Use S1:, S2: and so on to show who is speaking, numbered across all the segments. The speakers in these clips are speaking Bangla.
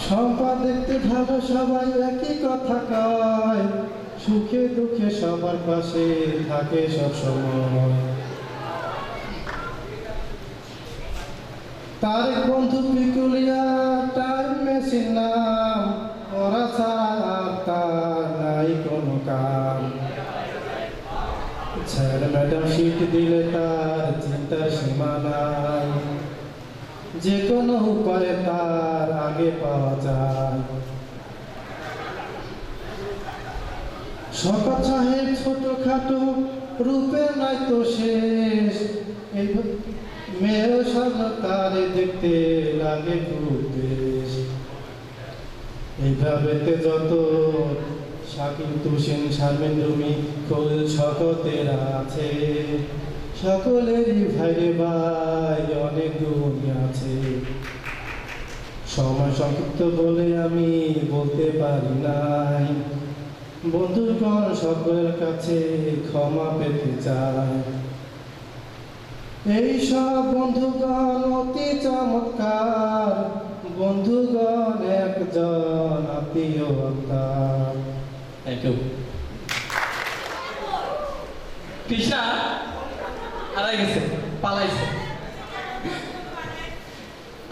S1: সম্পদ দেখতে ভালো, সবাই একই কথা কয়, সুখে দুঃখে সবার পাশে থাকে সব সময়। তার এক বন্ধু পিকুলিয়া টাইম মেশিন নাম, ওরা ছাড়া তার নাই কোনো কাম। স্যার ম্যাডাম শিট দিলে তার চিন্তার সীমা নাই, যে কোনো উপায়ে তার আগে পাওয়া যায়। শওকত সাহেব ছোটখাটো রূপে নাই তো শেষ, এই মেয়েও সামনে তারে দেখতে লাগে খুব বেশ। এইভাবেতে যত শাকিল তুষেন শারমিন রুমি খোল শওকতের আছে, সকলেরই ভাইরে ভাই অনেক গুণ আছে। সময় সংক্ষিপ্ত বলে আমি বলতে পারি নাই, বন্ধুগণ সকলের কাছে ক্ষমা পেতে চাই। এই সব বন্ধুগণ অতি চমৎকার, বন্ধুগণ একজন আত্মীয় আত্মার।
S2: Thank you. কৃষ্ণা হারাই গেছে, পালাইছে।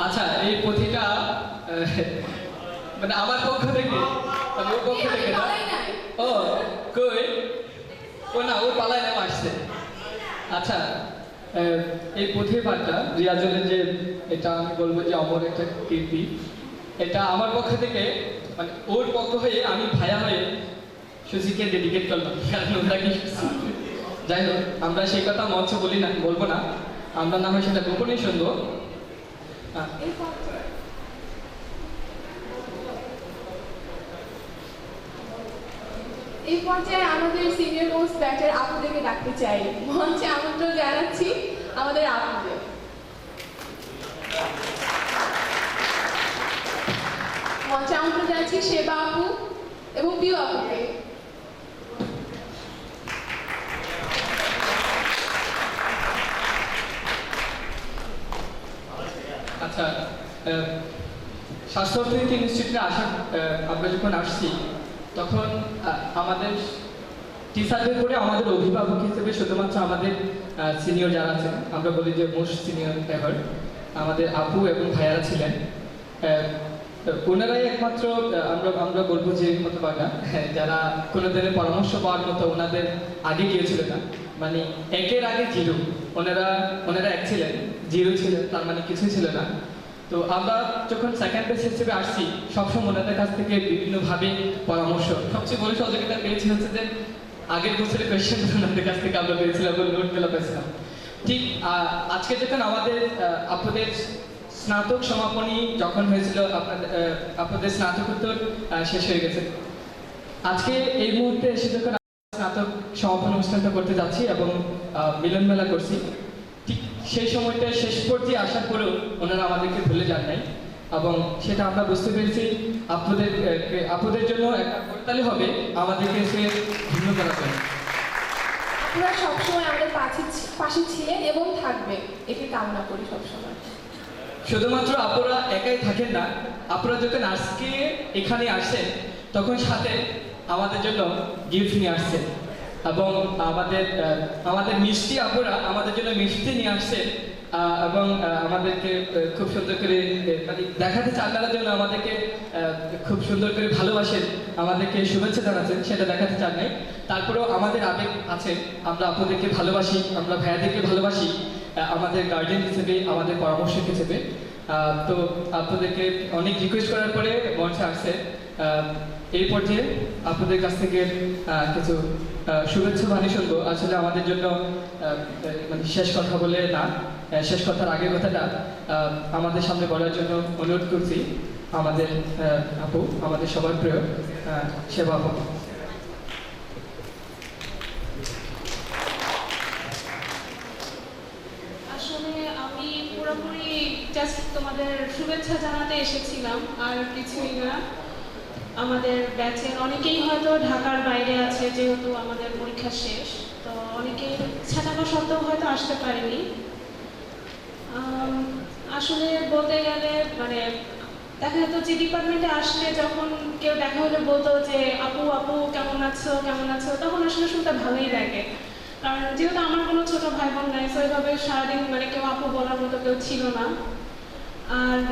S2: আচ্ছা, এই পুঁথিটা মানে আমার পক্ষ থেকে, ওর পক্ষ থেকে না? ও কই, ও না, ও পালাই নাম আসছে। আচ্ছা, এই পুঁথির পাঠটা রিয়াজুলের যে, এটা আমি বলবো যে অমর একটা কীর্তি। এটা আমার পক্ষ থেকে, মানে ওর পক্ষ হয়ে আমি ভাইয়া হয়ে সুজিকে ডেডিকেট করলাম, কারণ ওরা কি। যাই হোক, আমরা সেই কথা মঞ্চ বলি না, বলবো না, আমরা না হয় সেটা গোপনেই শুনবো।
S3: এই পর্যায়ে আমাদের সিনিয়র মোস্ট ব্যাচের আপুদেরকে ডাকতে চাই, মঞ্চে আমন্ত্রণ জানাচ্ছি আমাদের আপুদের। মঞ্চে আমন্ত্রণ জানাচ্ছি সেবা আপু এবং পিউ আপুকে।
S2: আচ্ছা, স্বাস্থ্য অর্থনীতি ইনস্টিটিউটে আসা, আমরা যখন আসছি তখন আমাদের টিচারদের পরে আমাদের অভিভাবক হিসেবে শুধুমাত্র আমাদের সিনিয়র যারা আছেন, আমরা বলি যে মোস্ট সিনিয়র এভার, আমাদের আপু এবং ভাইয়ারা ছিলেন। ওনারাই একমাত্র আমরা বলবো যে হতভাগা, যারা কোনো দিনের পরামর্শ পাওয়ার মতো ওনাদের আগে গিয়েছিল না। মানে একের আগে জিরো, ওনারা এক ছিলেন, জিরো ছিলেন, তার মানে কিছুই ছিল না। তো আমরা যখন সেকেন্ড বেস হিসেবে আসছি, সবসময় ওনাদের কাছ থেকে বিভিন্নভাবে পরামর্শ, সবচেয়ে বড় সহযোগিতা পেয়েছি হচ্ছে যে আগের বছরের কোয়েশ্চেন ওনাদের কাছ থেকে আমরা পেয়েছিলাম, নোটগুলো পেয়েছিলাম। ঠিক আজকে যখন আমাদের আপনাদের স্নাতক সমাপনী যখন হয়েছিল, আপনাদের স্নাতকোত্তর শেষ হয়ে গেছে, আজকে এই মুহূর্তে এসে যখন স্নাতক সমাপনী অনুষ্ঠানটা করতে যাচ্ছি এবং মিলন মেলা করছি, ঠিক সেই সময়টা শেষ পর্যায়ে আসার পরেও ওনারা আমাদেরকে ভুলে যান নাই, এবং সেটা আমরা বুঝতে পেরেছি। আপনাদের জন্য একটা করতালি হবে আমাদেরকে এসে ভিন্ন করার জন্য।
S3: আপনারা সবসময় আমাদের পাশে ছিলেন এবং থাকবেন, এটি কামনা করি সবসময়।
S2: শুধুমাত্র আপনারা একাই থাকেন না, আপনারা যখন আজকে এখানে আসছেন তখন সাথে আমাদের জন্য গিফট নিয়ে আসছেন, এবং আমাদের মিষ্টি আপুরা আমাদের জন্য মিষ্টি নিয়ে আসছেন, এবং আমাদেরকে খুব সুন্দর করে মানে দেখাতে চান, তারা জন্য আমাদেরকে খুব সুন্দর করে ভালোবাসেন, আমাদেরকে শুভেচ্ছা জানাচ্ছেন, সেটা দেখাতে চান নাই। তারপরেও আমাদের আবেগ আছে, আমরা আপনাদেরকে ভালোবাসি, আমরা ভাইয়াদেরকে ভালোবাসি আমাদের গার্ডিয়ান হিসেবে, আমাদের পরামর্শক হিসেবে। তো আপনাদেরকে অনেক রিকোয়েস্ট করার পরে মঞ্চে আসছে। এই পর্যায়ে আপনাদের কাছ থেকে কিছু শুভেচ্ছা বাণী শুনবো। আসলে আমাদের জন্য মানে শেষ কথা বলে না, শেষ কথার আগের কথাটা আমাদের সামনে বলার জন্য অনুরোধ করছি আমাদের আপু, আমাদের সবার প্রিয় সেবা আপু।
S4: আসলে আমি পুরোপুরি জাস্ট তোমাদের শুভেচ্ছা জানাতে এসেছিলাম, আর কিছুই না। আমাদের ব্যাচের অনেকেই হয়তো ঢাকার বাইরে আছে, যেহেতু আমাদের পরীক্ষা শেষ, তো অনেকেই ইচ্ছা থাকা সত্ত্বেও হয়তো আসতে পারেনি। বলতে গেলে মানে দেখা যেত যে ডিপার্টমেন্টে আসলে যখন কেউ দেখা হলে বলতো যে আপু আপু কেমন আছো, তখন আসলে শুনতে ভালোই লাগে। কারণ যেহেতু আমার কোনো ছোট ভাই বোন নাই, তো এইভাবে সারাদিন মানে কেউ আপু বলার মতো কেউ ছিল না। আর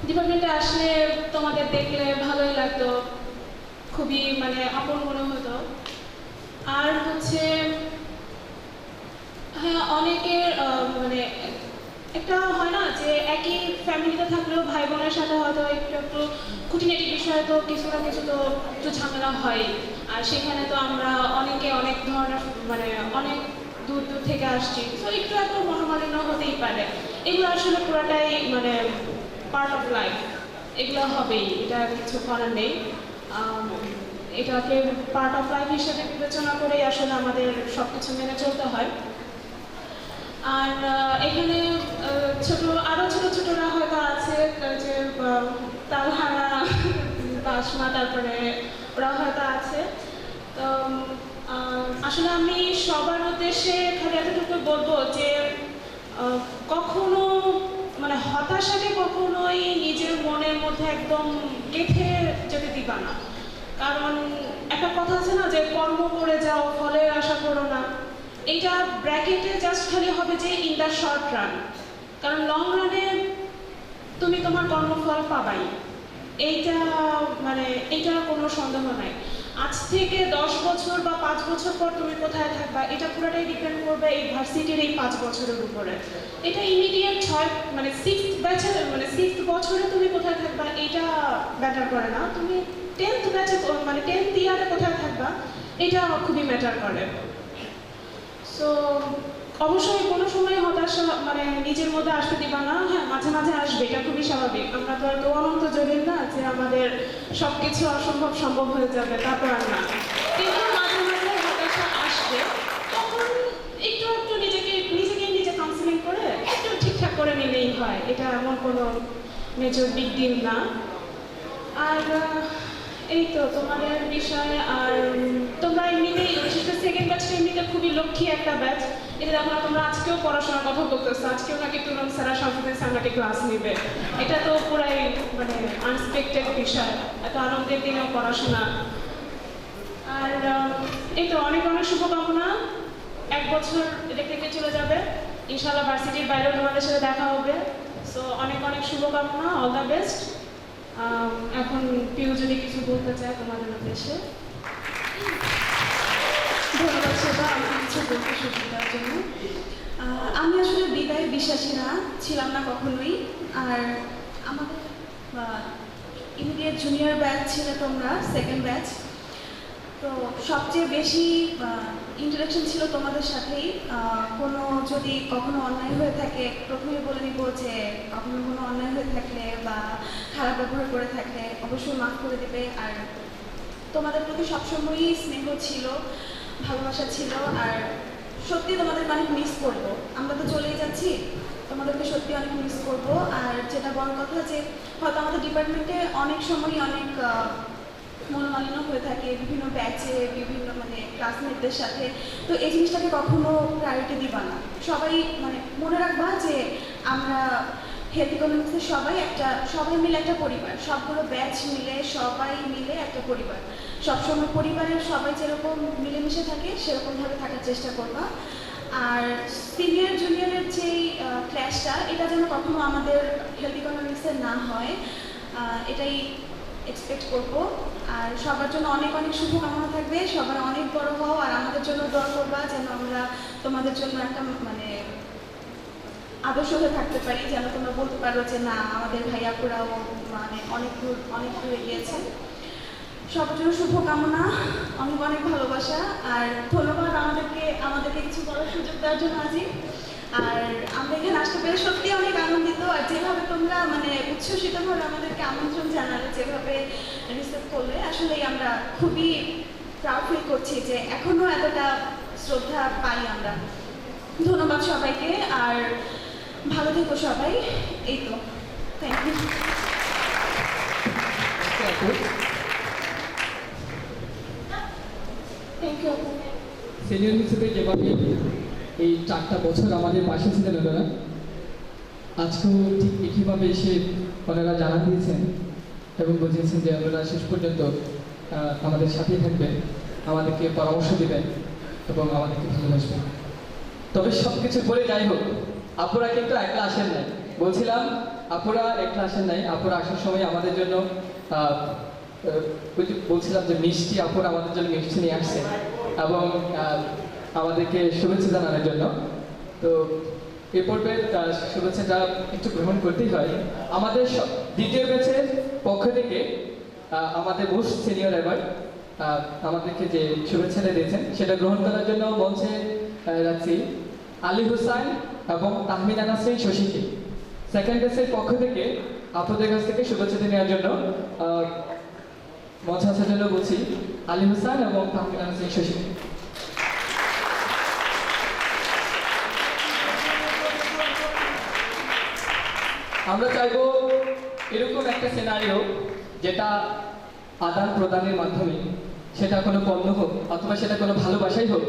S4: ডিপার্টমেন্টে আসলে তোমাদের দেখলে ভালোই লাগতো, খুবই মানে আপন মনে হতো। আর হচ্ছে হ্যাঁ, অনেকের মানে একটা হয় না যে একই ফ্যামিলিতে থাকলেও ভাই বোনের সাথে হয়তো একটু একটু খুঁটিনাটি বিষয়ে তো কিছু না কিছু তো একটু ঝামেলা হয়। আর সেখানে তো আমরা অনেকে অনেক ধরনের মানে অনেক দূর দূর থেকে আসছি, তো একটু এত মনোমালিন্য হতেই পারে। এগুলো আসলে পুরাটাই মানে পার্ট অফ লাইফ, এগুলো হবেই, এটা কিছু করার নেই। এটাকে পার্ট অফ লাইফ হিসেবে বিবেচনা করেই আসলে আমাদের সব কিছু মেনে চলতে হয়। আর এখানে আরো ছোট ছোটরা হয়তো আছে, যে তালহারা, বাসমা, তারপরে ওরা হয়তো আছে। তো আসলে আমি সবার উদ্দেশ্যে খালি এতটুকু বলবো যে কখনো মানে হতাশাকে কখনোই নিজের মনের মধ্যে একদম গেঁথে যেতে দিবা না। কারণ একটা কথা আছে না যে কর্ম করে যাও, ফলের আশা করো না। এটা ব্র্যাকেটে জাস্ট খালি হবে যে ইন দ্য শর্ট রান, কারণ লং রানে তুমি তোমার কর্মফল পাবাই, এইটা মানে এইটার কোনো সন্দেহ নাই। আজ থেকে 10 বছর বা 5 বছর পর তুমি কোথায় থাকবা এটা পুরোটাই ডিপেন্ড করবে এই ভার্সিটির এই 5 বছরের উপরে। এটা ইমিডিয়েট 6th বছরে তুমি কোথায় থাকবা এটা ম্যাটার করে না, তুমি 10th ব্যাচে মানে 10th ইয়ারে কোথায় থাকবা এটা খুবই ম্যাটার করে। সো অবশ্যই কোনো সময় হতাশা মানে নিজের মধ্যে আসতে দিবা না। হ্যাঁ, মাঝে মাঝে আসবে, এটা খুবই স্বাভাবিক। আমরা তো আর অনন্ত জলিল না যে আমাদের সবকিছু অসম্ভব সম্ভব হয়ে যাবে, তারপর আর না। কিন্তু মাঝে মাঝে হতাশা আসবে, তখন একটু একটু নিজে কাউন্সিলিং করে একটু ঠিকঠাক করে নিলেই হয়, এটা এমন কোনো মেজর বিগ ডিল না। আর এই তো তোমাদের বিষয়ে। আর তোমরা এমনিতেই বিশেষ করে সেকেন্ড ব্যাচটা এমনিতে খুবই লক্ষ্মী একটা ব্যাচ। এটা দেখো না, তোমরা আজকেও পড়াশোনার কথা বলতেছো, আজকেও নাকি তুলন স্যারা সামনে নাকি ক্লাস নেবে। এটা তো পুরাই মানে আনএক্সপেক্টেড বিষয়, এত আনন্দের দিনেও পড়াশোনা। আর এই তো অনেক অনেক শুভকামনা। 1 বছর রেখে চলে যাবে, ইনশাআল্লাহ ভার্সিটির বাইরেও তোমাদের সাথে দেখা হবে। সো অনেক অনেক শুভকামনা, অল দ্য বেস্ট। এখন পিউ যদি কিছু বলতে চায় তোমাদের উদ্দেশ্যে।
S5: ধন্যবাদ সেবা আমাকে কিছু বলতে সুযোগ দেওয়ার জন্য। আমি আসলে বিদায় বিশ্বাসী না, ছিলাম না কখনোই। আর আমাদের ইমিডিয়েট জুনিয়র ব্যাচ ছিল তোমরা, সেকেন্ড ব্যাচ। তো সবচেয়ে বেশি ইন্টারাকশন ছিল তোমাদের সাথেই। কোনো যদি কখনো অন্যায় হয়ে থাকে, প্রথমে বলে নিব যে কখনো কোনো অন্যায় হয়ে থাকলে বা খারাপ ব্যবহার করে থাকলে অবশ্যই মাফ করে দেবে। আর তোমাদের প্রতি সবসময়ই স্নেহ ছিল, ভালোবাসা ছিল। আর সত্যি তোমাদের অনেক মিস করবো, আমরা তো চলেই যাচ্ছি, তোমাদেরকে সত্যি অনেক মিস করবো। আর যেটা বড় কথা যে হয়তো আমাদের ডিপার্টমেন্টে অনেক সময় অনেক মনোমালিন্য হয়ে থাকে বিভিন্ন ব্যাচে, বিভিন্ন মানে ক্লাসমেটদের সাথে। তো এই জিনিসটাকে কখনো প্রায়োরিটি দিবা না। সবাই মানে মনে রাখবা যে আমরা হেলথ ইকোনমিক্সের সবাই মিলে একটা পরিবার, সবগুলো ব্যাচ মিলে সবাই মিলে একটা পরিবার। সবসময় পরিবারের সবাই যেরকম মিলেমিশে থাকে সেরকমভাবে থাকার চেষ্টা করবা। আর সিনিয়র জুনিয়রের যেই ক্লাসটা, এটা যেন কখনো আমাদের হেলথ ইকোনমিক্সের না হয়, এটাই এক্সপেক্ট করবো। আর সবার জন্য অনেক অনেক শুভকামনা থাকবে, সবাই অনেক বড় হও। আর আমাদের জন্য দোয়া করবা যেন আমরা তোমাদের জন্য একটা মানে আদর্শ হয়ে থাকতে পারি, যেন তোমরা বলতে পারো যে না আমাদের ভাইয়াপুরাও মানে অনেক দূর এগিয়েছে। সবার জন্য শুভকামনা, অনেক অনেক ভালোবাসা। আর ধন্যবাদ আমাদেরকে কিছু বলার সুযোগ দেওয়ার জন্য আজি। আর আমরা এখানে আসতে পেরে সত্যি অনেক আনন্দিত। আর যেভাবে তোমরা মানে উচ্ছ্বসিতভাবে আমাদেরকে আমন্ত্রণ জানালে, যেভাবে রিসিভ করলে, আসলেই আমরা খুবই প্রাউড ফিল করছি যে এখনো এতটা শ্রদ্ধা পাই আমরা। ধন্যবাদ সবাইকে, আর ভালো থেকো সবাই। এই তো, thank you.
S3: Thank you.
S2: Senior হিসেবে যেভাবে এই 4টা বছর আমাদের পাশে ছিলেন ওনারা, আজকেও ঠিক একইভাবে এসে ওনারা জানা দিয়েছেন এবং বুঝিয়েছেন যে ওনারা শেষ পর্যন্ত আমাদের সাথেই থাকবেন, আমাদেরকে পরামর্শ দেবেন এবং আমাদেরকে ভালোবাসবেন। তবে সব কিছু পরে যাই হোক, আপুরা কিন্তু একলা আসেন নাই। বলছিলাম আপুরা একলা আসেন নাই, আপুরা আসার সময় আমাদের জন্য বলছিলাম যে মিষ্টি, আপুরা আমাদের জন্য মিষ্টি নিয়ে আসছে এবং আমাদেরকে শুভেচ্ছা জানানোর জন্য। তো এই পর্বে শুভেচ্ছাটা একটু গ্রহণ করতেই হয়। আমাদের দ্বিতীয় ব্যাচের পক্ষ থেকে আমাদের মোস্ট সিনিয়র এবার আমাদেরকে যে শুভেচ্ছাটা দিয়েছেন সেটা গ্রহণ করার জন্য মঞ্চে রাখছি আলী হুসাইন এবং তাহমিনা নাসরিন শশীকে। সেকেন্ড ব্যাচের পক্ষ থেকে আপনাদের কাছ থেকে শুভেচ্ছা নেওয়ার জন্য মঞ্চে আসার জন্য বলছি আলী হুসাইন এবং তাহমিনা নাসরিন শশীকে। আমরা চাইবো এরকম একটা সিনারিও যেটা আদান প্রদানের মাধ্যমে, সেটা কোনো পণ্য হোক অথবা সেটা কোনো ভালোবাসাই হোক,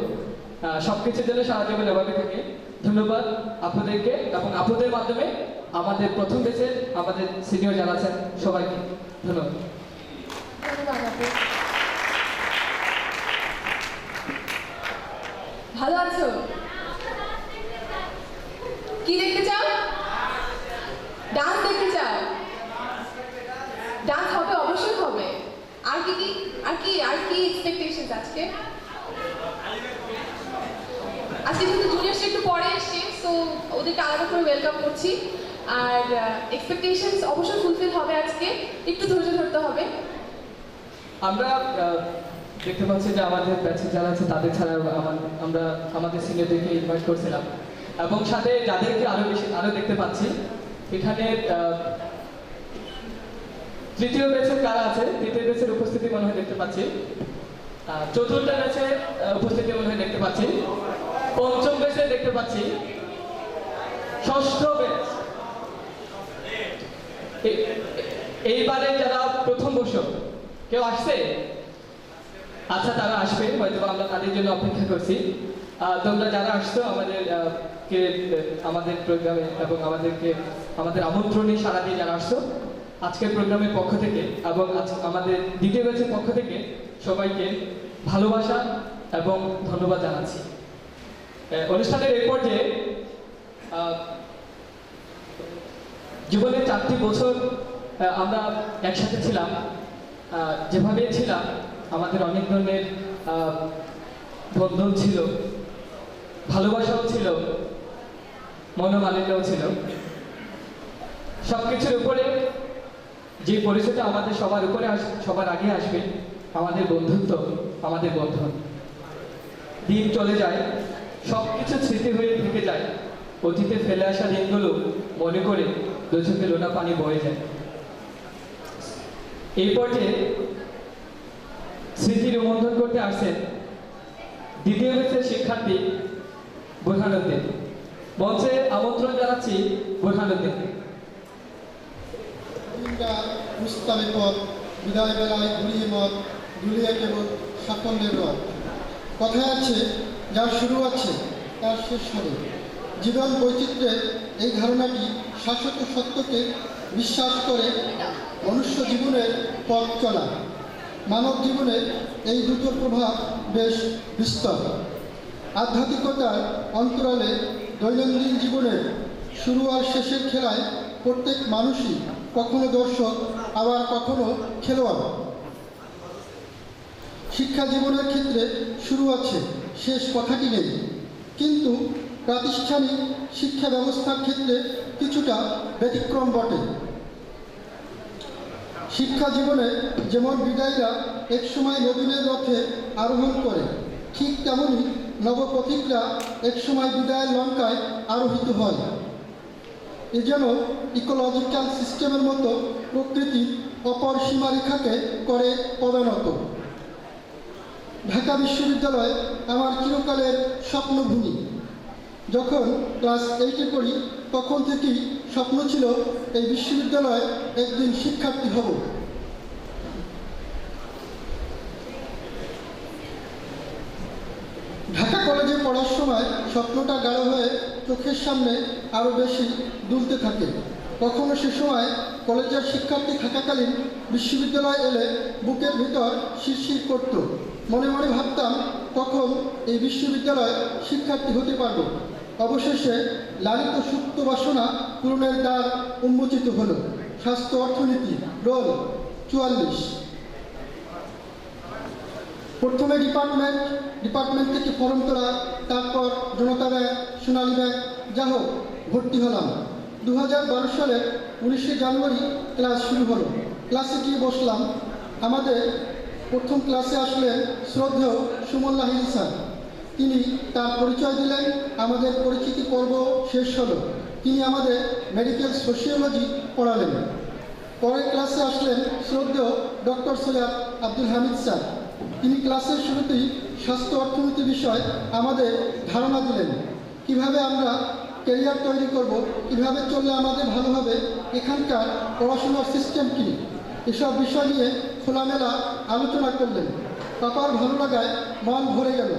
S2: সবকিছুর জন্য সারা জীবন এভাবে থাকে। ধন্যবাদ আপুদেরকে এবং আপুদের মাধ্যমে আমাদের প্রথম ব্যাচের আমাদের সিনিয়র যারা আছেন সবাইকে ধন্যবাদ।
S3: ধন্যবাদ আপু। ভালো আছো? কি দেখতে চাও? ডান্স দেখতে চাও? ডান্স হবে, অবশ্যই হবে। আর কি এক্সপেকটেশনস আজকে? আজকে যেহেতু জুনিয়র্স একটু পরে এসছে, সো ওদেরকে আলাদা করে ওয়েলকাম করছি। আর এক্সপেকটেশনস অবশ্যই ফুলফিল হবে আজকে, একটু ধৈর্য ধরতে হবে।
S2: আমরা দেখতে পাচ্ছি যে আমাদের ব্যাচে যারা আছে তাদের ছাড়া আমরা আমাদের সিনিয়রদেরকে ইনভাইট করছিলাম এবং সাথে যাদেরকে আরো দেখতে পাচ্ছি এখানে তৃতীয় ব্যাচের কারা আছে, তৃতীয় ব্যাচের উপস্থিতি মনে হয় দেখতে পাচ্ছি, চতুর্থ ব্যাচের উপস্থিতি মনে হয় দেখতে পাচ্ছি, পঞ্চম ব্যাচে দেখতে পাচ্ছি, ষষ্ঠ ব্যাচ। এইবারে যারা প্রথম বর্ষ কেউ আসছে? আচ্ছা, তারা আসবে, হয়তো আমরা তাদের জন্য অপেক্ষা করছি। তোমরা যারা আসছো আমাদের প্রোগ্রামে এবং আমাদের আমন্ত্রণে সারা দিয়ে যারা আসছো আজকের প্রোগ্রামের পক্ষ থেকে এবং আমাদের দ্বিতীয় ব্যাচের পক্ষ থেকে সবাইকে ভালোবাসা এবং ধন্যবাদ জানাচ্ছি। অনুষ্ঠানের এই পর্যায়ে জীবনের 4টি বছর আমরা একসাথে ছিলাম, যেভাবে ছিলাম আমাদের অনেক ধরনের বন্ধন ছিল, ভালোবাসাও ছিল, মনোমালিন্যও ছিল। সবকিছুর উপরে যে পরিচয়টা আমাদের সবার আগে আসবে আমাদের বন্ধুত্ব, আমাদের বন্ধন। দিন চলে যায়, সবকিছু স্মৃতি হয়ে থেকে যায়, অতীতে ফেলে আসা দিনগুলো মনে করে দু চোখে লোনা পানি বয়ে যায়। এই পর্যায়ে স্মৃতি রোমন্থন করতে আসছেন দ্বিতীয় ব্যাচের শিক্ষার্থী বুরহানুদ্দিন। মঞ্চে আমন্ত্রণ জানাচ্ছি বুরহানুদ্দিন।
S1: মুস্তাবে পথ বিদায় বেলায় ঘুরিয়ে মত ঘুরিয়ে কেবল সাফল্যের রথ। কথায় আছে যার শুরু আছে তার শেষ হবে। জীবন বৈচিত্র্যের এই ধারণাটি শাশ্বত সত্যকে বিশ্বাস করে মনুষ্য জীবনের পথ চলা। মানব জীবনে এই দুটোর প্রভাব বেশ বিস্তর। আধ্যাত্মিকতার অন্তরালে দৈনন্দিন জীবনের শুরু আর শেষের খেলায় প্রত্যেক মানুষই কখনো দর্শক আবার কখনো খেলোয়াড়। শিক্ষা জীবনের ক্ষেত্রে শুরু আছে শেষ কথাটি নেই, কিন্তু প্রাতিষ্ঠানিক শিক্ষা ব্যবস্থার ক্ষেত্রে কিছুটা ব্যতিক্রম বটে। শিক্ষা জীবনে যেমন বিদায়ীরা একসময় নবীনের রথে আরোহণ করে, ঠিক তেমনই নবপথিকরা একসময় বিদায়ের লঙ্কায় আরোহিত হয়। এ যেন ইকোলজিক্যাল সিস্টেমের মতো প্রকৃতির অপর সীমারেখাকে করে পদানত। ঢাকা বিশ্ববিদ্যালয় আমার চিরকালের স্বপ্নভূমি। যখন ক্লাস 8-এ পড়ি তখন থেকেই স্বপ্ন ছিল এই বিশ্ববিদ্যালয়ে একদিন শিক্ষার্থী হব। ঢাকা কলেজে পড়ার সময় স্বপ্নটা গাঢ় হয়ে চোখের সামনে আরও বেশি দুলতে থাকে। কখনো সে সময় কলেজের শিক্ষার্থী থাকাকালীন বিশ্ববিদ্যালয়ে এলে বুকের ভিতর শিরশির করত। মনে মনে ভাবতাম কখন এই বিশ্ববিদ্যালয়ে শিক্ষার্থী হতে পারব। অবশেষে লালিত সুপ্ত বাসনা পূরণের দ্বার উন্মোচিত হলো। স্বাস্থ্য অর্থনীতি, রোল 44। প্রথমে ডিপার্টমেন্ট থেকে ফর্ম তোলা, তারপর জনতা ব্যাংক, সোনালী ব্যাংক, যা হোক ভর্তি হলাম। 2012 সালের 19শে জানুয়ারি ক্লাস শুরু হলো। ক্লাসে গিয়ে বসলাম। আমাদের প্রথম ক্লাসে আসলেন শ্রদ্ধেয় সুমন লাহিড়ী স্যার। তিনি তার পরিচয় দিলেন। আমাদের পরিচিতি পর্ব শেষ হলো। তিনি আমাদের মেডিকেল সোশিওলজি পড়ালেন। পরের ক্লাসে আসলেন শ্রদ্ধেয় ডক্টর সৈয়দ আব্দুল হামিদ স্যার। তিনি ক্লাসের শুরুতেই স্বাস্থ্য অর্থনীতি বিষয় আমাদের ধারণা দিলেন। কিভাবে আমরা ক্যারিয়ার তৈরি করব, কিভাবে চললে আমাদের ভালো হবে, এখানকার পড়াশোনার সিস্টেম কী, এসব বিষয় নিয়ে খোলামেলা আলোচনা করলেন। পাপার ভালো লাগায় মন ভরে গেল।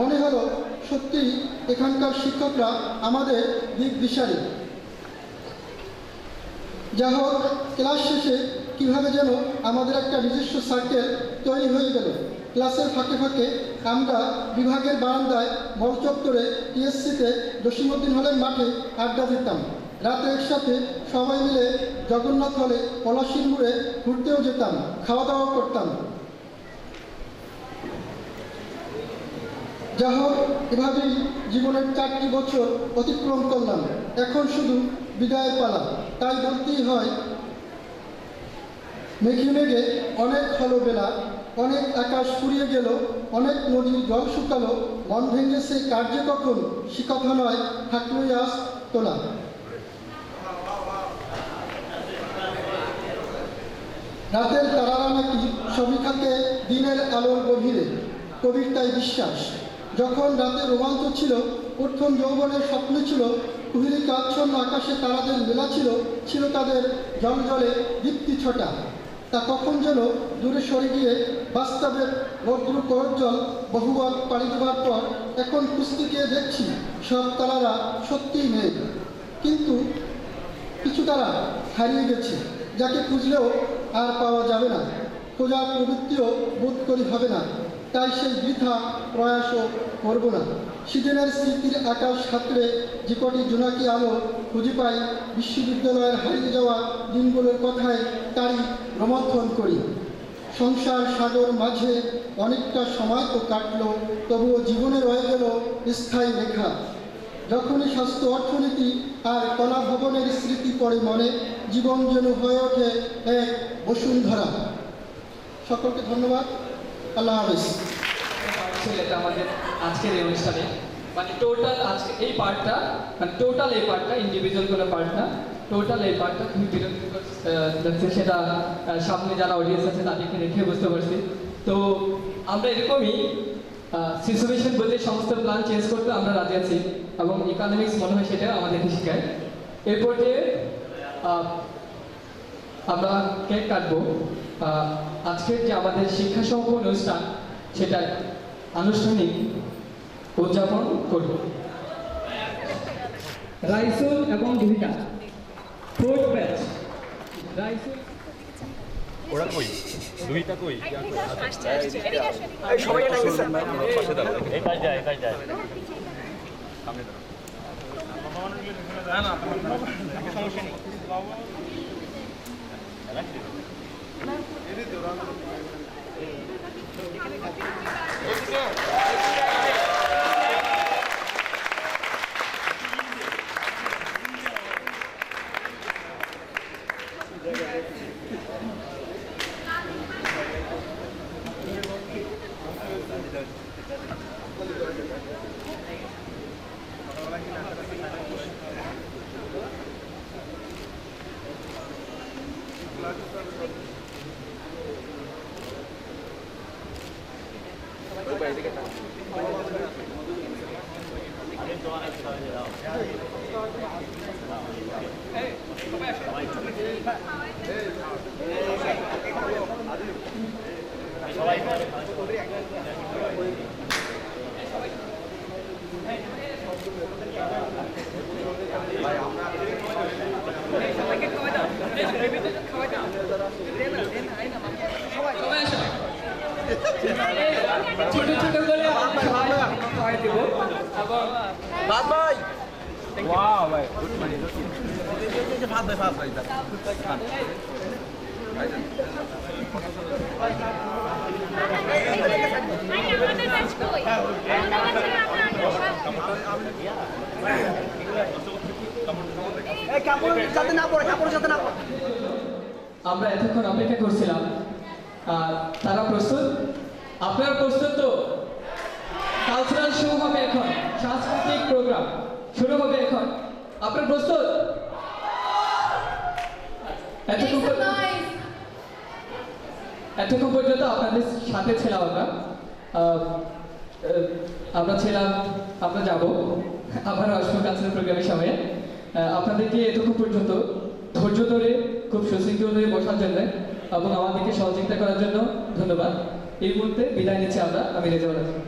S1: মনে হলো সত্যিই এখানকার শিক্ষকরা আমাদের দিক দিশারি। যা হোক, ক্লাস শেষে কীভাবে যেন আমাদের একটা নিজস্ব সার্কেল তৈরি হয়ে গেল। ক্লাসের ফাঁকে ফাঁকে আমরা বিভাগের বারান্দায় বড় চত্বরে টিএসসিতে জসীমউদ্দিন হলের মাঠে আড্ডা দিতাম। রাতে একসাথে সবাই মিলে জগন্নাথ হলে পলাশির মোড়ে ঘুরতেও যেতাম, খাওয়া দাওয়া করতাম। যা হোক, এভাবেই জীবনের 4টি বছর অতিক্রম করলাম। এখন শুধু বিদায়ের পালা। তাই বলতেই হয়, মেঘে মেঘে অনেক হলো বেলা, অনেক আকাশ ফুরিয়ে গেল, অনেক নদীর জল শুকালো, মন ভেঙেছে কার্যে কখন, সে কথা নয় থাকলোই আজ তোলা। রাতের তারারা নাকি সবই থাকে দিনের আলোর গভীরে, কবির তাই বিশ্বাস। যখন রাতে রোমাঞ্চ ছিল, প্রথম যৌবনের স্বপ্ন ছিল, কুহেলিকা আচ্ছন্ন আকাশে তারাদের মেলা ছিল, ছিল তাদের জল জলে দীপ্তি ছটা। তা কখন যেন দূরে সরে গিয়ে বাস্তবের রৌদ্র করজ্জ্বল বহুবার পাড়ি দেওয়ার পর এখন খুঁজতে গিয়ে দেখছি সব তারারা সত্যিই নেই। কিন্তু কিছু তারা হারিয়ে গেছে, যাকে খুঁজলেও আর পাওয়া যাবে না, খোঁজার প্রবৃত্তিও বোধ করি হবে না। তাই সেই বৃথা প্রয়াসও করব না। সেদিনের স্মৃতির আকাশ সাঁতরে যে কটি জোনাকি আলো খুঁজে পাই, বিশ্ববিদ্যালয়ের হারিয়ে যাওয়া দিনগুলোর কথায় তারই রোমন্থন করি। সংসার সাগর মাঝে অনেকটা সময় তো কাটলো, তবুও জীবনে রয়ে গেল স্থায়ী রেখা। যখনই স্বাস্থ্য অর্থনীতি আর কলা ভবনের স্মৃতি পড়ে মনে, জীবন যেন হয়ে ওঠে এক বসুন্ধরা। সকলকে ধন্যবাদ। আল্লাহ হাফেজ।
S2: এটা আমাদের আজকের এই অনুষ্ঠানে মানে টোটাল আজকে এই পার্টটা ইন্ডিভিজুয়াল কোনো পার্ট না, টোটাল এই পার্টটা খুবই বিরক্তিকর যাচ্ছে। সেটা সামনে যারা অডিয়েন্স আছে তাদেরকে দেখে বুঝতে পারছি। তো আমরা এরকমই সিচুয়েশন বলতে সমস্ত প্ল্যান চেঞ্জ করতে আমরা রাজি আছি, এবং ইকোনমিক্স মনে হয় সেটা আমাদেরকে শেখায়। এরপর যে আমরা কেক কাটবো, আজকের যে আমাদের শিক্ষা সমাপন অনুষ্ঠান সেটা আনুষ্ঠানিক উদযাপন করব। রাইসুল এবং দুহিতা ফোর্থ ব্যাচ। রাইসুল
S6: ওরা কই? দুইটা কই?
S7: সবাই ডাকতেছে।
S6: এই পাশ যায়, এই পাশ যায়। সামনে দাঁড়াও। না না, সমস্যা নেই। সবাই
S2: আমরা এতক্ষণ অপেক্ষা করছিলাম আর তারা প্রস্তুত, আপনারা প্রস্তুত তো? কালচারাল শো হবে এখন, সাংস্কৃতিক প্রোগ্রাম শুরু হবে এখন, আপনারা প্রস্তুত? এতক্ষণ এতক্ষণ পর্যন্ত আপনাদের সাথে ছিলাম আমরা ছিলাম, আমরা যাব আবার আসবো কালচারাল প্রোগ্রামের সময়ে। আপনাদেরকে এতক্ষণ পর্যন্ত ধৈর্য ধরে খুব সুশৃঙ্খল হয়ে বসার জন্য এবং আমাদেরকে সহযোগিতা করার জন্য ধন্যবাদ। এই মুহূর্তে বিদায় নিচ্ছি আমি রেজাউল হাসান।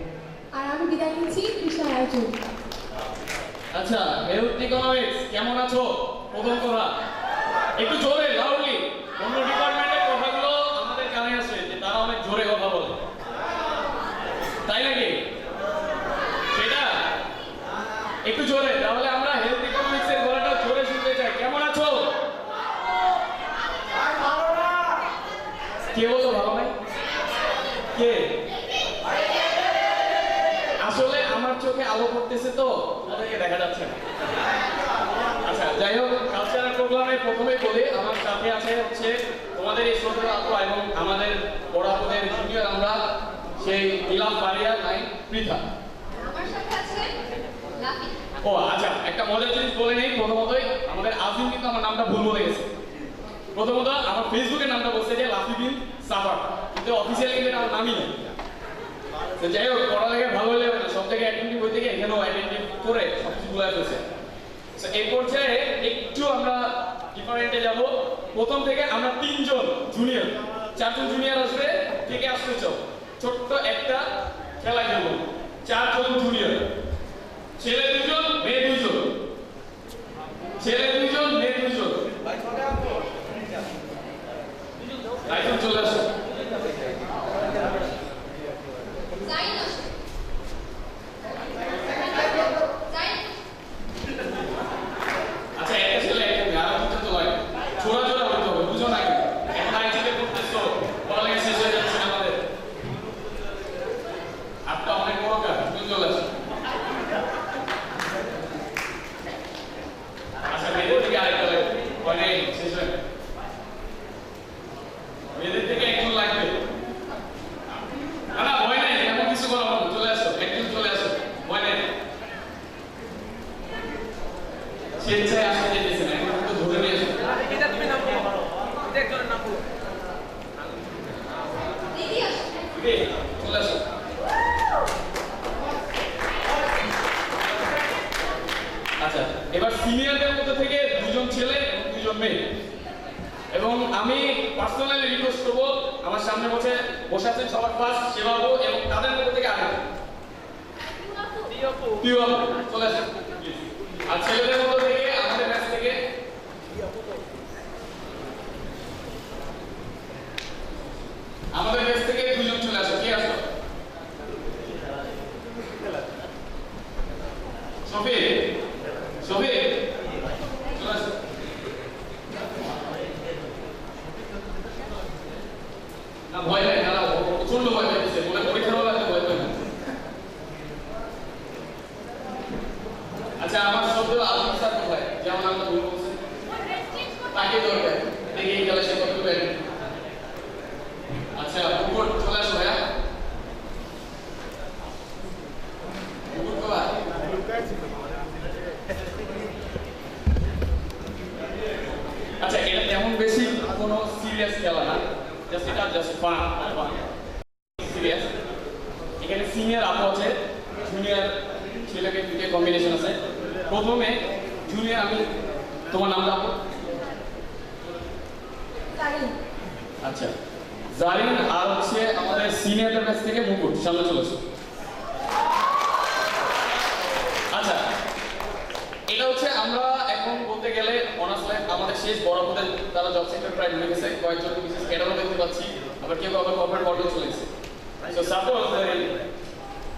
S3: আর আমি বিদায় নিচ্ছি কৃষ্ণা রায়চৌধুরী।
S7: আচ্ছা, হেলথ ইকোনমিক্স কেমন আছো? প্রথম কথা একটু জোরে লাউডলি, অন্য ডিপার্টমেন্টের কথাগুলো আমাদের কানে আসে যে তারা অনেক জোরে কথা বলে, তাই নাকি? সেটা একটু জোরে, তাহলে আমরা হেলথ ইকোনমিক্স এর গলাটা জোরে শুনতে চাই। কেমন আছো? কে বলতো ভালো নাই? কে? আসলে আমার চোখে আলো পড়তেছে তো ওদেরকে দেখা যাচ্ছে না। আচ্ছা, যাই হোক, কালচারাল প্রোগ্রামে প্রথমেই বলি আমার সাথে আছে হচ্ছে তোমাদের এই ছোট আপু এবং আমাদের বড় আপুদের জুনিয়র আমরা সেই নীলাম বাড়িয়া নাই পৃথা।
S3: আমার সাথে আছে লাফি।
S7: ও আচ্ছা, একটা মজার জিনিস বলে নেই। প্রথমতই আমাদের আজিম কিন্তু আমার নামটা ভুল বলে গেছে। প্রথমত আমার ফেসবুকের নামটা বলছে যে লাফি বিন সাফার, কিন্তু অফিসিয়ালি কিন্তু আমার নামই নেই। তো যাই হোক, পড়ালেখা ভালো হলে হবে না, সব জায়গায় অ্যাটেন্টিভ হয়ে থেকে এখানেও অ্যাটেন্টিভ করে সব কিছু ভুলে ফেলছে। এই পর্যায়ে একটু আমরা ডিপার্টমেন্টে যাব। প্রথম থেকে আমরা 3 জন জুনিয়র, 4 জন জুনিয়র আসবে, থেকে আসতে চাও ছোট্ট একটা খেলা খেলবো। 4 জন জুনিয়র, ছেলে 2 জন, মেয়ে 2 জন, ছেলে 2 জন, মেয়ে 2 জন। এখন চলে আসো। আচ্ছা, একটা ছেলে একটা মেয়ে, আরো 2টা তো লাগে। ছোড়া ছোড়া হতে হবে, বুঝো না? এখন আইটিতে করতেছো, পড়ালেখা শেষ হয়ে যাচ্ছে আমাদের। আপটা অনেক বড় কাজ, তুমি চলে আসো। আচ্ছা, মেয়েদের থেকে আরেকটা লাগবে, মানে শেষ হয় না। মেয়েদের থেকে একজন লাগবে। না, ভয় নাই, এমন কিছু করা হবে না, চলে আসো, একজন চলে আসো, ভয় নাই। স্বেচ্ছায় আসতে যেতেছে না, এখন তো ধরে নিয়ে আসো। চলে আসো। আচ্ছা, এবার সিনিয়রদের মধ্যে থেকে 2 জন ছেলে এবং 2 জন মেয়ে। এবং আমি পার্সোনালি রিকোয়েস্ট করবো, আমার সামনে বসে আছেন সবার ফার্স্ট সেবাবু এবং তাদের মধ্যে থেকে আরেকজন চলে আসেন। আর ছেলেদের মধ্যে থেকে আমাদের ব্যাচ থেকে আমাদের ব্যাচ থেকে 2 জন চলে আসো। কে আসো? শফিক, শফিক চলে আসো। না, ভয় নাই, তারা প্রচন্ড ভয় পাইতেছে, বলে পরীক্ষার হলে ভয় পাই না। আচ্ছা, আমার শব্দ আজিম স্যার কোথায়? যেমন আমরা ভুল বলছি, তাকে দরকার দেখি এই খেলা সে কতটুকু ব্যাট। আচ্ছা, উপর চলে আসো ভাইয়া। উপর কোথায়? আচ্ছা, এটা তেমন বেশি কোনো সিরিয়াস খেলা না, জাস্ট এটা জাস্ট ফান। সিরিয়াস, এখানে সিনিয়র আপু আছে, জুনিয়র ছেলেকে 2টা কম্বিনেশন আছে। প্রথমে জুনিয়র, আমি তোমার নাম জানবো? আচ্ছা, জারিন আর হচ্ছে আমাদের সিনিয়রদের কাছ থেকে মুকুট, সামনে চলে আসো। আচ্ছা, এটা হচ্ছে আমরা এখন বলতে গেলে অনার্স লাইফ আমাদের শেষ বড় পদে তারা জব সেক্টর প্রায় ঢুকে গেছে, কয়েকজন বিশেষ ক্যাডারও দেখতে পাচ্ছি, আবার কেউ আবার কর্পোরেট বর্ডেও চলে গেছে। সো সাপোজ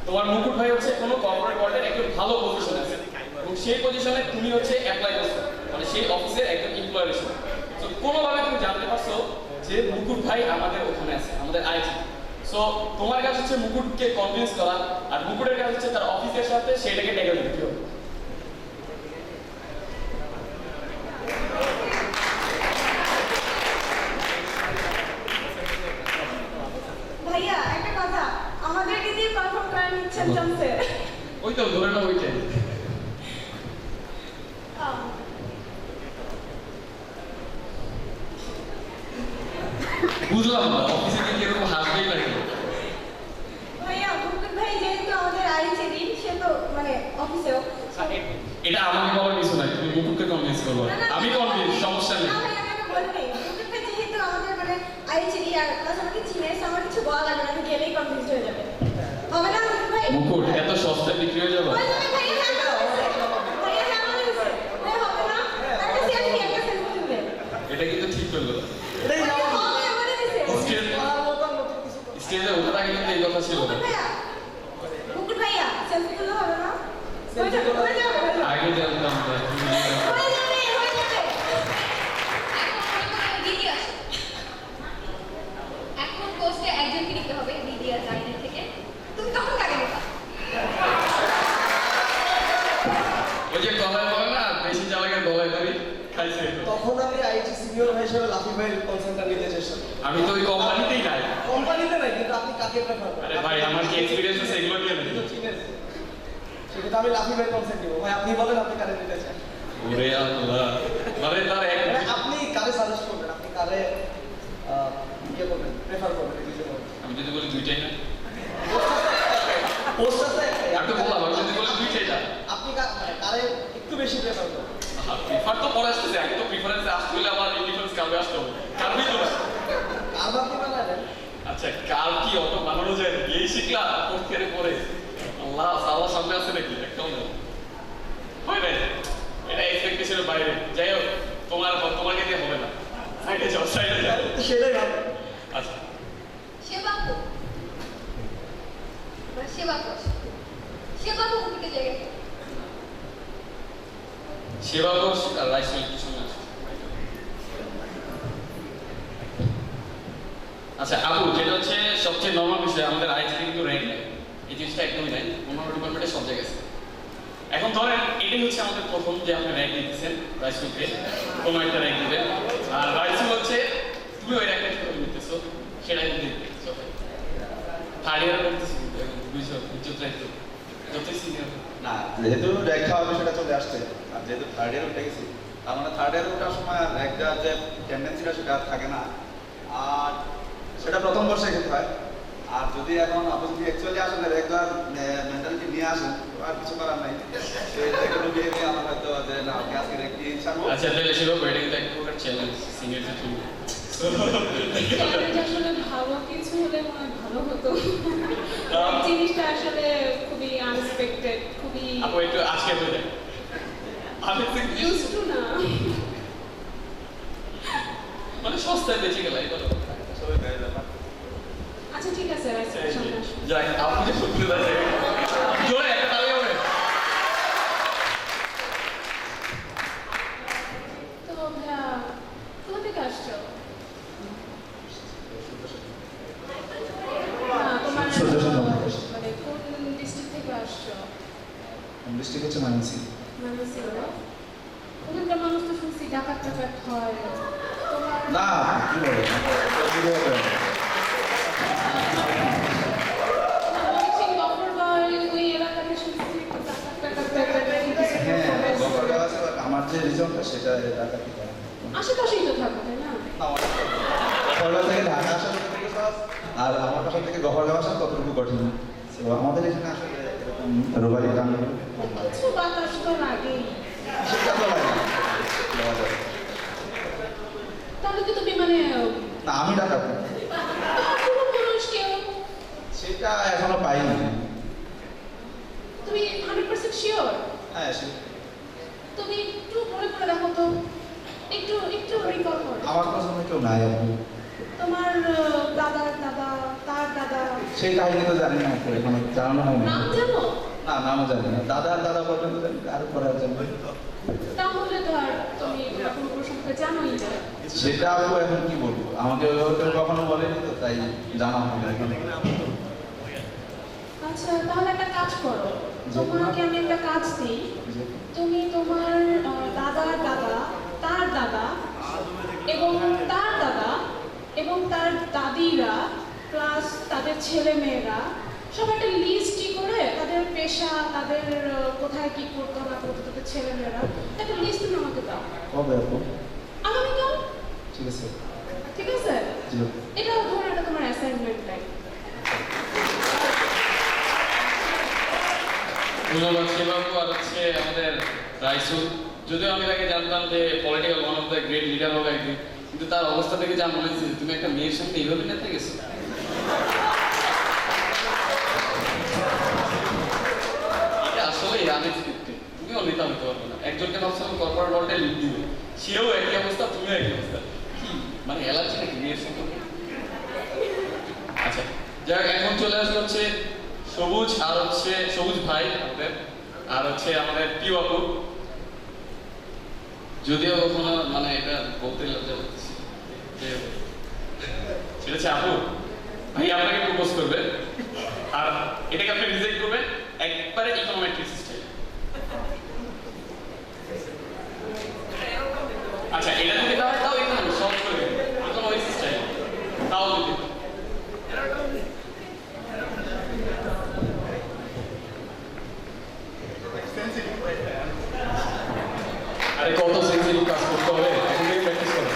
S7: তোমার মুকুট ভাই হচ্ছে কোনো কর্পোরেট বর্ডের একটু ভালো পজিশন আছে, এবং সেই পজিশনে তুমি হচ্ছে অ্যাপ্লাই করছো, মানে সেই অফিসের একজন এমপ্লয়ার হিসেবে। তো কোনোভাবে তুমি জানতে পারছো যে মুকুট ভাই আমাদের ওখানে আছে, আমাদের আইটি। সো তোমার কাজ হচ্ছে মুকুটকে কনভিন্স করা, আর মুকুটের কাজ হচ্ছে তার অফিসের সাথে সেটাকে ট্যাকেল দিতে হবে।
S5: ভাইয়া একটা কথা, আমাদেরকে দিয়ে পারফর্ম করার ইচ্ছা জমছে।
S7: ওই তো ধরে নাও ওইটাই। বুঝলাম না অফিসে গিয়ে কিরকম হাসবেই লাগে।
S5: ভাইয়া মুকুট ভাই যেহেতু আমাদের আইচেরি, সে তো মানে অফিসেও।
S7: এটা আমাকে বলার কিছু নাই, তুমি মুকুটকে কনভিন্স করবো, আমি কনভিন্স, সমস্যা নেই।
S5: না ভাই, আমি তো বলি নাই। মুকুট ভাই যেহেতু আমাদের মানে আইচেরি আর প্লাস আমাকে চিনে, আমার কিছু বলা লাগবে না, আমি গেলেই কনভিন্স হয়ে যাবে। হবে না মুকুট ভাই?
S7: মুকুট এত সস্তায় বিক্রি হয়ে যাবে?
S5: হয়ে যাবে ভাইয়া, হ্যাঁ বলেছে। ভাইয়া হ্যাঁ বলেছে। ভাই হবে না? একটা সেলফি, একটা সেলফি তুলবে।
S7: এটা কিন্তু ঠিক করলো।
S5: ভাইয়া হবে বলে দিছে।
S7: স্টেজে ওঠার আগে কিন্তু এই কথা ছিল না।
S5: মুকুট ভাইয়া সেলফি তুললে হবে না? হয়ে যাবে, হয়ে যাবে, হয়ে যাবে।
S7: আগে জানতাম না।
S5: হয়ে যাবে, হয়ে যাবে।
S3: দিদি আসে। এখন পোস্টে একজনকে নিতে হবে, দিদি আর জাহিদের থেকে। তুমি তখন কাকে নেবা?
S7: ওই যে গলায় বলে না, বেশি জ্বালাকে গলায় ধরি, খাইছে।
S8: তখন আমি আইটি সিনিয়র ভাই হিসেবে লাফি ভাইয়ের কনসার্নটা নিতে চেষ্টা করি।
S7: আমি তো ওই কোম্পানিতেই নাই।
S8: কোম্পানিতে নাই, কিন্তু আপনি কাকে প্রেফার করেন?
S7: আরে ভাই আমার কি এক্সপেরিয়েন্স আছে এগুলো নিয়ে
S8: আপনি
S7: নাকি?
S8: তো চিনেন। সেক্ষেত্রে আমি লাফি ভাইয়ের কনসার্ন নিব। ভাই আপনি বলেন আপনি কারে নিতে চান।
S7: ওরে আল্লাহ, মানে তার এক
S8: মানে আপনি কারে সাজেস্ট করবেন, আপনি কারে ইয়ে করবেন, প্রেফার করবেন এই কিছু বলুন।
S7: আমি যদি বলি দুইটাই না,
S8: পোস্টার তো একটাই।
S7: আমি তো বললাম আমি যদি বলি দুইটাই না।
S8: আপনি কারে একটু বেশি প্রেফার করবেন?
S7: প্রিফার তো পরে আসতেছে, আগে তো প্রিফারেন্সে আসতে হলে আমার ইন্ডিফারেন্স কালবে আসতে হবে, কালবেই তো না।
S8: কার আপনি বানালেন?
S7: আচ্ছা কাল কি অত বানানো যায়? এই শিখলা পরীক্ষার পরে আল্লাহ সালা সামনে আছে নাকি একদম না হয় না, এটা এক্সপেকটেশনের বাইরে। যাই হোক তোমাকে দিয়ে হবে না, সাইডে যাও, সাইডে যাও।
S8: সেটাই ভালো।
S7: আচ্ছা
S3: সেবা কো সেবা কো সেবা কো মুকুটে জায়গায়।
S7: সেবা কোর্স আর রাইস মিল কি সঙ্গে আছে? আচ্ছা আপু, যেটা হচ্ছে সবচেয়ে নর্মাল বিষয়, আমাদের আইটি কিন্তু র্যাঙ্ক নেই, এই জিনিসটা একদমই নাই, অন্যান্য ডিপার্টমেন্টে সব জায়গায় আছে। এখন ধরেন এটাই হচ্ছে আমাদের প্রথম যে আপনি র্যাঙ্ক দিতেছেন রাইসুলকে, কোনো একটা র্যাঙ্ক দিবেন, আর রাইসুল হচ্ছে তুমি ওই র্যাঙ্কটা কিভাবে নিতেছো সেটাই কিন্তু দেখতেছো। থার্ড ইয়ার করতেছি কিন্তু এখন বুঝছো, ইজ্জত রাখতে যতই সিনিয়র
S9: না, যেহেতু র্যাঙ্ক খাওয়ার বিষয়টা চলে আসছে, আর যেহেতু থার্ড ইয়ার উঠে গেছি, তার মানে থার্ড ইয়ার ওঠার সময় আর র্যাঙ্ক দেওয়ার যে টেন্ডেন্সিটা সেটা আর থাকে না, আর সেটা প্রথম বর্ষে কিন্তু হয়। আর যদি এখন আপনি যদি অ্যাকচুয়ালি আসলে রেগুলার মেন্টালিটি নিয়ে আসেন, তো আর কিছু করার নাই। সেই রেগুলার বিয়ে নিয়ে আমার হয়তো যে না ওকে আজকে র্যাঙ্ক দিয়ে ইচ্ছা করবো।
S7: আচ্ছা তাহলে সেরকম এটা কিন্তু এক প্রকার চ্যালেঞ্জ সিনিয়রদের জন্য।
S4: চ্যালেঞ্জ আসলে ভালো কিছু হলে মনে হয় ভালো হতো। এই জিনিসটা আসলে খুবই আনএক্সপেক্টেড, খুবই
S7: আপু একটু আজকে হয়ে যায়, আমি
S4: ইউজ টু না।
S7: মানে সস্তায় বেঁচে গেল এই বলো।
S9: সবাই গায়ে ব্যাপার।
S4: আচ্ছা ঠিক আছে, সামনে আসুন।
S7: যাই আপনি যে সত্যি আছে জোরে একটা তালি হবে।
S4: তো ভাইয়া কোথা থেকে আসছো? তোমার মানে কোন ডিস্ট্রিক্ট থেকে আসছো?
S9: ডিস্ট্রিক্ট হচ্ছে মাইনসি।
S4: ওখানকার মানুষ তো শুনছি ডাকাত টাকাত হয়, তোমার
S9: না কি বলে
S4: ওই এলাকাতে শুনছি ডাকাত টাকাত
S9: হ্যাঁ, গফরগাঁও আছে, but আমার যে রিজনটা সেটা ডাকাতি করে।
S4: আশেপাশেই তো থাকো তাই না?
S9: গফরগাঁও থেকে ঢাকা আসা যতটুকু সহজ, আর আমার বাসা থেকে গফরগাঁও আসা ততটুকু কঠিন। তো আমাদের এখানে আসলে এরকম রোবারি গান
S4: কিছু বাতাস তো লাগেই।
S9: সেটা তো লাগে না, বলা যায়।
S4: তাহলে তো তুমি মানে
S9: না আমি ডাকাত না।
S4: পুরো মানুষ কেউ,
S9: সেটা এখনো পাইনি।
S4: তুমি 100% শিওর?
S9: হ্যাঁ
S4: তুমি একটু মনে করে দেখো তো, একটু রিকল করো।
S9: আমার পছন্দ কেউ নাই আর কি।
S4: তোমার দাদার দাদা, তার দাদা,
S9: সেই কাহিনী তো জানি না, এখনো জানানো হয়নি।
S4: নাম জানো?
S9: না নামও জানি না, দাদা পর্যন্ত জানি, আর পরে আর জানি না।
S4: তাহলে তো আর তুমি কোনো প্রসঙ্গে জানোই না।
S9: সেটা আপু এখন কি বলবো, আমাকে ওইভাবে কেউ কখনো বলেনি তো, তাই জানা হয় না এখানে।
S4: আচ্ছা তাহলে একটা কাজ করো, তোমাকে আমি একটা কাজ দিই, তুমি তোমার দাদার দাদা, তার দাদা এবং তার দাদা এবং তার দাদিরা প্লাস তাদের ছেলে মেয়েরা সব একটা লিস্টই করে তাদের পেশা, তাদের কোথায় কি করতো না করতো, তাদের ছেলে মেয়েরা একটা লিস্ট তুমি আমাকে দাও।
S9: কবে আপু?
S4: আগামীকাল।
S9: ঠিক আছে।
S4: ঠিক আছে,
S9: জি।
S4: এটা ধরো এটা তোমার অ্যাসাইনমেন্ট টাইম।
S7: ধন্যবাদ সেবাবু। আর হচ্ছে আমাদের রাইসুল, যদিও আমি তাকে জানতাম যে political one of the great leader হবে একদিন, কিন্তু তার অবস্থা থেকে যা মনে হচ্ছে তুমি একটা মেয়ের সামনে এইভাবে নেতে গেছো। এটা আসলে আনএক্সপেক্টেড, তুমিও নেতা হতে পারবে না। একজনকে ভাবছিলাম কর্পোরেট ওয়ার্ল্ডে লিড দিবে, সেও একই অবস্থা, তুমিও একই অবস্থা। কি মানে অ্যালার্জি নাকি মেয়ের সম্পর্কে? আচ্ছা যাক, এখন চলে আসবে হচ্ছে সবুজ, আর হচ্ছে সবুজ ভাই আমাদের, আর হচ্ছে আমাদের পিউ আপু। যদিও কখনো মানে এটা বলতে লজ্জা লাগছে, সেটা হচ্ছে আপু ভাই আপনাকে প্রপোজ করবে, আর এটাকে আপনি রিজেক্ট করবেন একবারে ইকোনমিক স্টাইল। আচ্ছা এটা যদি হয় তাও ইকোনমিক সহজ করে দেবেন, ইকোনমিক স্টাইল তাও যদি। আরে কত সেন্সিটিভ কাজ করতে হবে, এখন থেকে প্র্যাকটিস করো।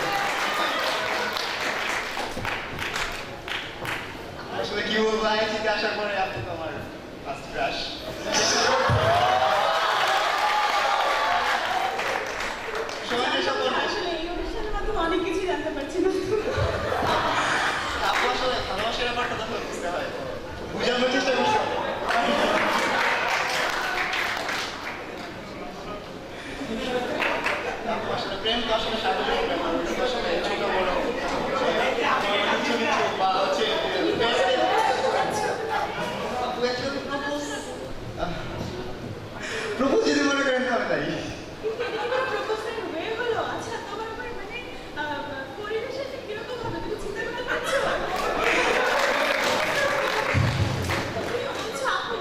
S8: আসলে কি বলবো, আইআইটিতে আসার পরে আপনি তো আমার ফার্স্ট ক্রাশ।
S5: আসলে এই অনুষ্ঠানের মাধ্যমে অনেক কিছু জানতে পারছি না।
S8: আপু আসলে ভালোবাসার ব্যাপারটা তখন বুঝতে হয়, বুঝানোর চেষ্টা করতে হবে। আপু আসলে প্রেম তো আসলে সার্বজনীন ব্যাপার, আসলে ছোট বড় কিছু কিছু বা হচ্ছে আপু অ্যাকচুয়ালি প্রপোজ যদি মনে করেন তাহলে তাই।
S5: প্রপোজাল হয়ে হলো। আচ্ছা তোমার আমার মানে পরিবেশের কিরকম হবে তুমি চিন্তা করতে পারছো? আচ্ছা আপু,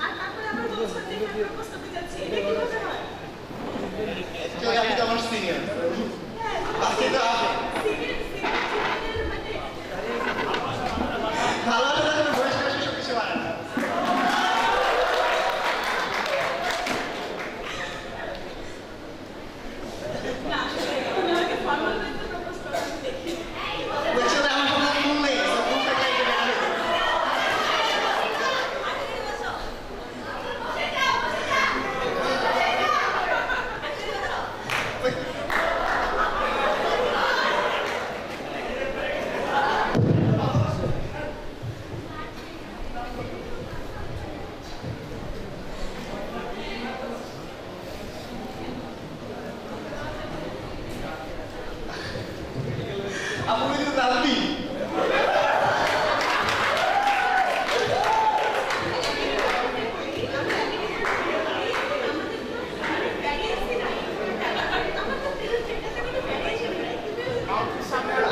S5: আর তারপরে আবার বলছো যে প্রপোজ করতে যাচ্ছি, এটা কিভাবে হয়?
S8: অ্যাকচুয়ালি আপনি তো আমার সিনিয়র,
S5: হ্যাঁ,
S8: আজকে তো আসে
S5: সিনিয়র মানে
S8: ভালোবাসা থাকলে বয়স বয়সে সব কিছু মানে না।
S5: না আসলে তুমি আমাকে ফর্মাল ওয়েতে প্রপোজ করো, আমি দেখি।
S8: অ্যাকচুয়ালি আমার সাথে ফুল নেই, ফুল থাকলে একটু বেটার হতো। আপু কিন্তু দাদি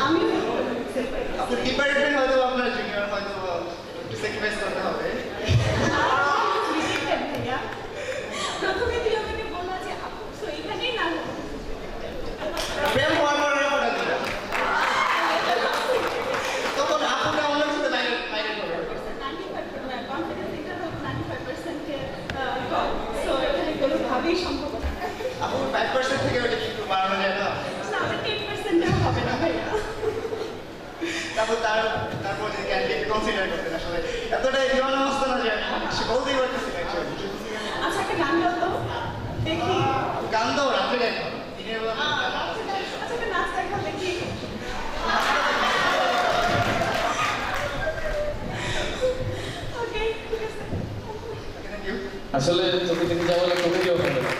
S5: আমি
S8: আপু ডিপার্টমেন্ট হয়তো আপনার জুনিয়র, হয়তো স্যাক্রিফাইস করতে হবে।
S5: ভাইয়া প্রথমে তুই আমাকে বললো যে আপু তো এখানেই না
S8: প্রেম হওয়ার পরে ওটা দিল, তখন আপুটা অন্য সাথে মাইন্ড করবে।
S5: 95% কনফিডেন্স এটা হলো 95% সো এখানে কোনোভাবেই সম্ভব না।
S8: আপু 5% থেকে ওটা একটু বাড়ানো যায় না?
S5: না, আমার 10%ও হবে না ভাইয়া।
S8: তারপর তারপর যে ক্যান্ডিডেট কনসিডার করতেন, আসলে এতটাই জীবন অবস্থা না যে সে বলতেই পারতেছি না অ্যাকচুয়ালি।
S5: আচ্ছা একটা গান গাও তো দেখি।
S8: গান দাও রাত্রে দেখো, দিনের বেলা
S5: আচ্ছা একটা নাচ দেখা দেখি। ওকে ঠিক আছে।
S8: Thank you.
S7: আসলে তোকে দেখে যা বলে তোকে কেউ হবে না।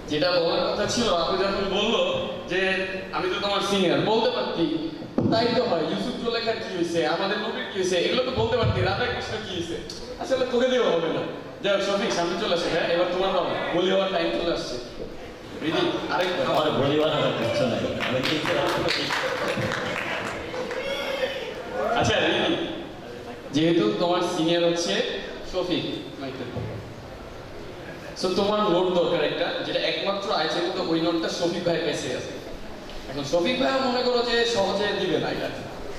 S7: যেটা বলার কথা ছিল, আপনি যখন বললো যে আমি তো তোমার সিনিয়র, বলতে পারতি তাই তো হয়, ইউসুফ জুলেখার কি হয়েছে, আমাদের নবীর কি হয়েছে, এগুলো তো বলতে পারতি, রাধা কৃষ্ণ কি হয়েছে, আসলে তোকে দিয়েও হবে না। যাই হোক শফিক, সামনে চলে আসে। হ্যাঁ, এবার তোমার পাবো, বলি হওয়ার টাইম চলে আসছে। রিদি আরেকবার।
S6: আমার বলি বানানোর কিছু নাই, আমি
S7: আচ্ছা রিদি, যেহেতু তোমার সিনিয়র হচ্ছে শফিক মাইকেল, সো তোমার নোট দরকার একটা, যেটা একমাত্র আছে, কিন্তু ওই নোটটা শফিক ভাইয়ের কাছে আছে। এখন শফিক ভাই মনে করো যে সহজে দিবে না এটা,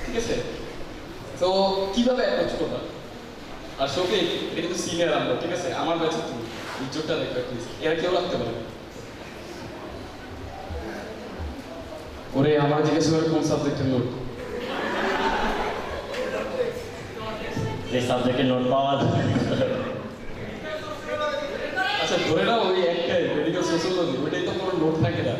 S7: ঠিক আছে? তো কিভাবে অ্যাপ্রোচ করবা? আর শফিক, এটা কিন্তু সিনিয়র আমরা, ঠিক আছে? আমার ব্যাচে তুমি ইজ্জতটা দেখো প্লিজ, এরা কেউ রাখতে পারে না। ওরে আমার জিজ্ঞেস করে কোন সাবজেক্টের নোট?
S6: যে সাবজেক্টে নোট পাওয়া যায়।
S7: আচ্ছা ধরে নাও ওই একটাই মেডিকেল সোশ্যোলজি, ওইটাই তো কোনো নোট থাকে না।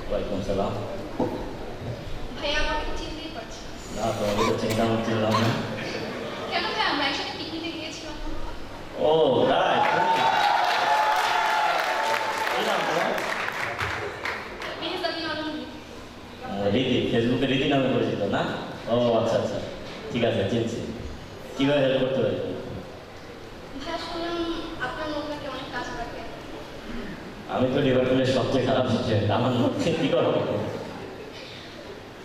S6: ওয়ালাইকুম সালাম।
S3: ভাইয়া আমাকে চিনতেই পারছি না।
S6: না, তোমাকে তো চিন্তা করছিলাম না।
S3: কেন ভাই, আমরা একসাথে পিকনিকে গিয়েছিলাম।
S6: ও তাই, কি নাম তোমার?
S3: মেহজাবিন আলম।
S6: রীতি, ফেসবুকে রীতি নামে পরিচিত না? ও আচ্ছা আচ্ছা, ঠিক আছে, চিনছি। কীভাবে হেল্প করতে পারি?
S3: ভাইয়া শুনলাম আপনার নোট নাকি অনেক কাজ রাখে।
S6: আমি তো ডিপার্টমেন্টের সবচেয়ে খারাপ স্টুডেন্ট, আমার নোটকে কী করবো?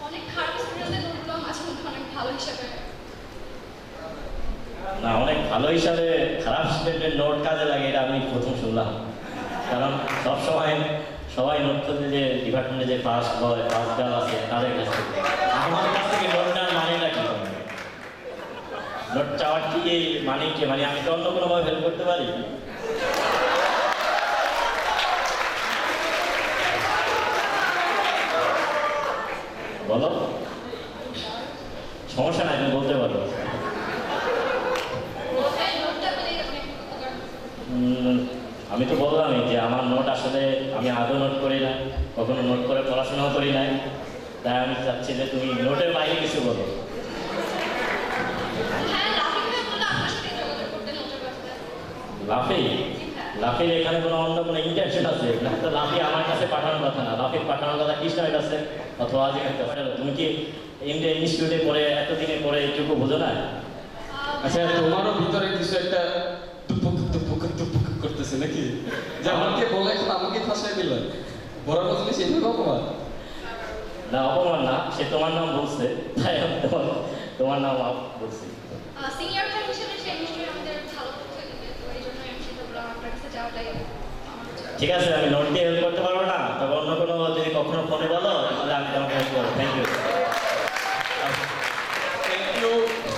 S3: অনেক খারাপ স্টুডেন্টদের নোটগুলো মাঝে মধ্যে অনেক ভালো হিসাবে।
S6: না, অনেক ভালো হিসাবে খারাপ স্টুডেন্টের নোট কাজে লাগে, এটা আমি প্রথম শুনলাম। কারণ সবসময় সবাই নোট করতে যে ডিপার্টমেন্টে যে ফার্স্ট বয়, ফার্স্ট গার্ল আছে তাদের কাছ থেকে, আমার কাছ থেকে নোট নেওয়ার মানেটা কি? নোট চাওয়ার কি মানে কি? মানে আমি তো অন্য কোনোভাবে হেল্প করতে পারি? বলো, সমস্যা নাই, তুমি বলতে পারো।
S3: ভাই নোটটা পেলে অনেক উপকার।
S6: আমি তো বললামই যে আমার নোট আসলে আমি আদৌ নোট করি না, কখনো নোট করে পড়াশোনাও করি নাই, তাই আমি চাচ্ছি যে তুমি নোটের বাইরে কিছু বলো।
S3: হ্যাঁ, লাফি ভাই বললো আপনার সাথে যোগাযোগ করতে নোটের ব্যাপারে।
S6: লাফি, লাফির এখানে কোনো অন্য কোনো ইন্টেনশন আছে না? তো লাফি আমার কাছে পাঠানোর কথা না, লাফির পাঠানোর কথা কৃষ্ণের কাছে অথবা আজি কাছে। তুমি কি ইন্ডিয়া ইনস্টিটিউটে পড়ে এতদিনে পড়ে এইটুকু বোঝো না?
S7: আচ্ছা তোমারও ভিতরে কিছু একটা টুপুক টুপুক টুপুক করতেছে নাকি? যে আমাকে বলে এখন আমাকে ফাঁসাই দিল, বড় কথা সেই অপমান।
S6: না, অপমান না, সে তোমার নাম বলছে, তাই আমি তোমার নাম বলছি।
S3: সিনিয়র ভাই হিসেবে সে নিশ্চয়ই আমাদের ভালো তথ্য দিবে, তো এই জন্য আমি চিন্তা করলাম আপনার কাছে যাওয়াটাই আমার হচ্ছে।
S6: ঠিক আছে, আমি নোট দিয়ে হেল্প করতে পারবো না, তবে অন্য কোনো যদি কখনো ফোনে বলো তাহলে আমি তোমাকে হেল্প করবো। Thank you.
S7: থ্যাংক ইউ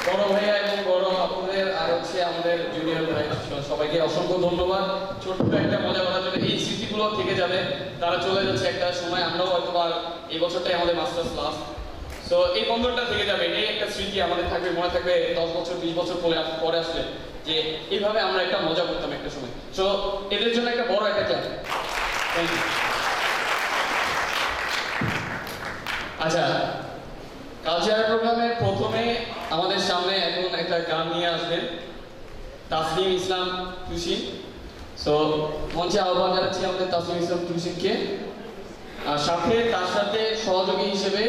S7: বড় ভাইয়া এবং বড় আপুদের, আর হচ্ছে আমাদের জুনিয়র ভাই, সবাইকে অসংখ্য ধন্যবাদ। ছোট্ট একটা মজা করার জন্য, এই স্মৃতিগুলো থেকে যাবে, তারা চলে যাচ্ছে একটা সময়, আমরাও হয়তো আর এই বছরটাই আমাদের মাস্টার্স লাস্ট, সো এই বন্ধনটা থেকে যাবে, এই একটা স্মৃতি আমাদের থাকবে, মনে থাকবে 10 বছর 20 বছর পরে আসলে যে এইভাবে আমরা একটা মজা করতাম একটা সময়। সো এদের জন্য একটা বড় একটা ক্লাস। Thank you. আচ্ছা, কালচারাল প্রোগ্রামের প্রথমে আমাদের সামনে এখন একটা গান নিয়ে আসবেন তাসলিম ইসলাম তুষিন। সো মঞ্চে আহ্বান জানাচ্ছি আমাদের তাসলিম ইসলাম তুষিনকে, আর সাথে তার সাথে সহযোগী হিসেবে